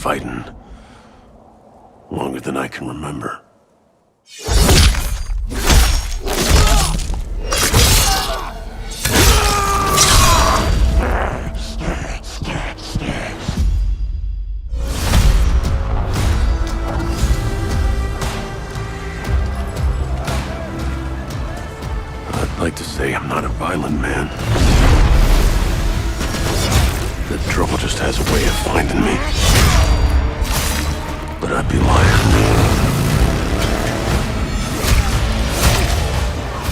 fighting. Longer than I can remember. I'd like to say I'm not a violent man. The trouble just has a way of finding me. But I'd be lying.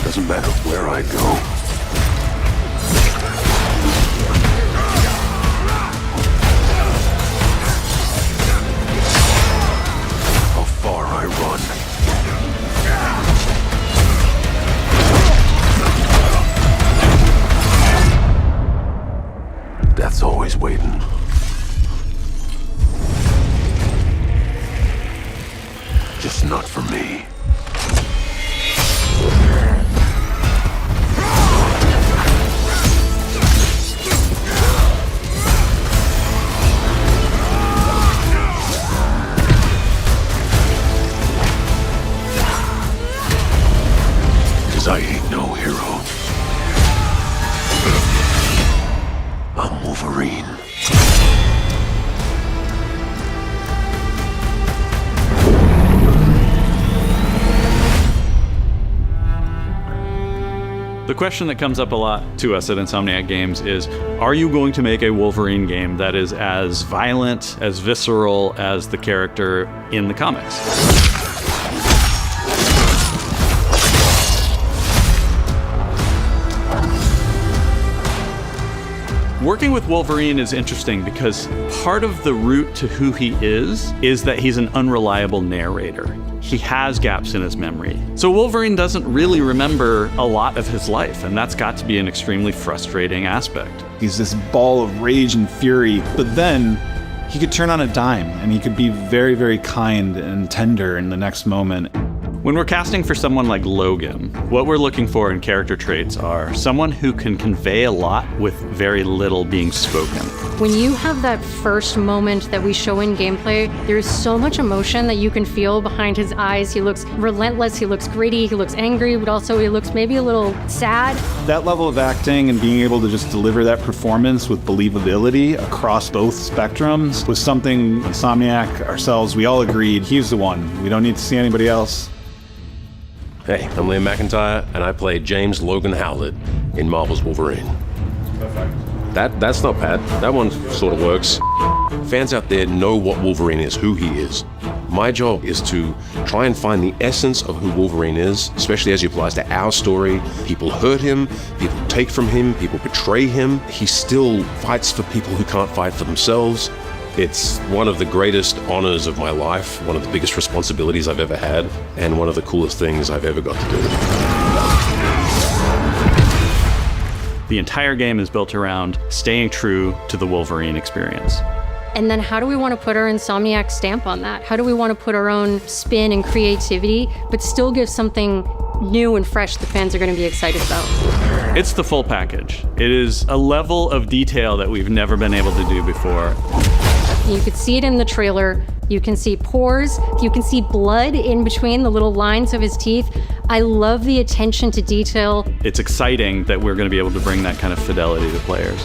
Doesn't matter where I go. How far I run. Death's always waiting. Just not for me. Because I ain't no hero. I'm Wolverine. The question that comes up a lot to us at Insomniac Games is, are you going to make a Wolverine game that is as violent, as visceral as the character in the comics? Working with Wolverine is interesting because part of the route to who he is that he's an unreliable narrator. He has gaps in his memory. So Wolverine doesn't really remember a lot of his life, and that's got to be an extremely frustrating aspect. He's this ball of rage and fury, but then he could turn on a dime and he could be very, very kind and tender in the next moment. When we're casting for someone like Logan, what we're looking for in character traits are someone who can convey a lot with very little being spoken. When you have that first moment that we show in gameplay, there's so much emotion that you can feel behind his eyes. He looks relentless, he looks gritty, he looks angry, but also he looks maybe a little sad. That level of acting and being able to just deliver that performance with believability across both spectrums was something Insomniac, ourselves, we all agreed he's the one. We don't need to see anybody else. Hey, I'm Liam McIntyre, and I play James Logan Howlett in Marvel's Wolverine. Perfect. That's not bad. That one sort of works. Fans out there know what Wolverine is, who he is. My job is to try and find the essence of who Wolverine is, especially as it applies to our story. People hurt him, people take from him, people betray him. He still fights for people who can't fight for themselves. It's one of the greatest honors of my life, one of the biggest responsibilities I've ever had, and one of the coolest things I've ever got to do. The entire game is built around staying true to the Wolverine experience. And then how do we want to put our Insomniac stamp on that? How do we want to put our own spin and creativity, but still give something new and fresh the fans are going to be excited about? It's the full package. It is a level of detail that we've never been able to do before. You could see it in the trailer. You can see pores. You can see blood in between the little lines of his teeth. I love the attention to detail. It's exciting that we're going to be able to bring that kind of fidelity to players.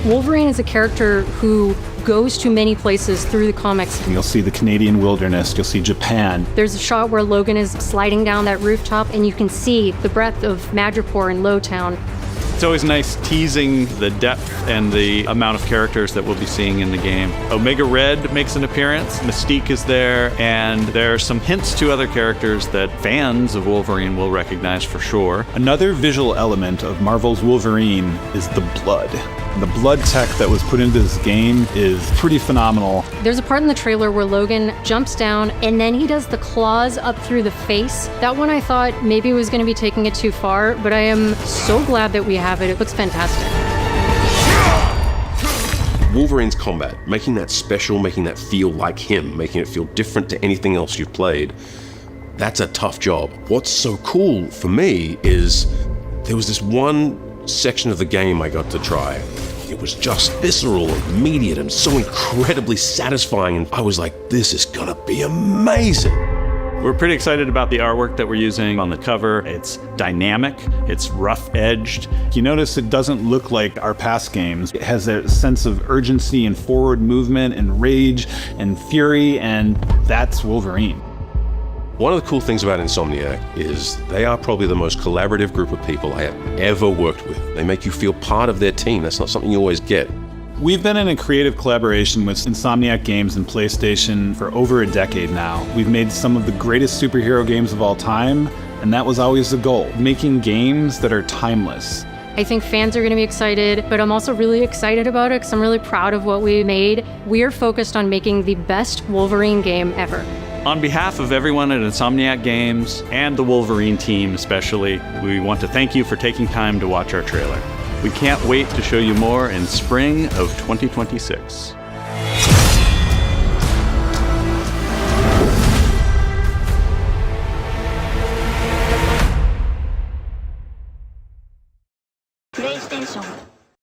Wolverine is a character who goes to many places through the comics. You'll see the Canadian wilderness, you'll see Japan. There's a shot where Logan is sliding down that rooftop and you can see the breadth of Madripoor and Lowtown. It's always nice teasing the depth and the amount of characters that we'll be seeing in the game. Omega Red makes an appearance, Mystique is there, and there are some hints to other characters that fans of Wolverine will recognize for sure. Another visual element of Marvel's Wolverine is the blood. The blood tech that was put into this game is pretty phenomenal. There's a part in the trailer where Logan jumps down and then he does the claws up through the face. That one I thought maybe was going to be taking it too far, but I am so glad that we have it. It looks fantastic. Wolverine's combat, making that special, making that feel like him, making it feel different to anything else you've played, that's a tough job. What's so cool for me is there was this one section of the game I got to try. it was just visceral, immediate, and so incredibly satisfying. And I was like, this is gonna be amazing. We're pretty excited about the artwork that we're using on the cover. It's dynamic, it's rough-edged. You notice it doesn't look like our past games. It has a sense of urgency and forward movement and rage and fury, and that's Wolverine. One of the cool things about Insomniac is they are probably the most collaborative group of people I have ever worked with. They make you feel part of their team. That's not something you always get. We've been in a creative collaboration with Insomniac Games and PlayStation for over a decade now. We've made some of the greatest superhero games of all time, and that was always the goal, making games that are timeless. I think fans are going to be excited, but I'm also really excited about it because I'm really proud of what we made. We're focused on making the best Wolverine game ever. On behalf of everyone at Insomniac Games and the Wolverine team especially, we want to thank you for taking time to watch our trailer. We can't wait to show you more in spring of 2026. PlayStation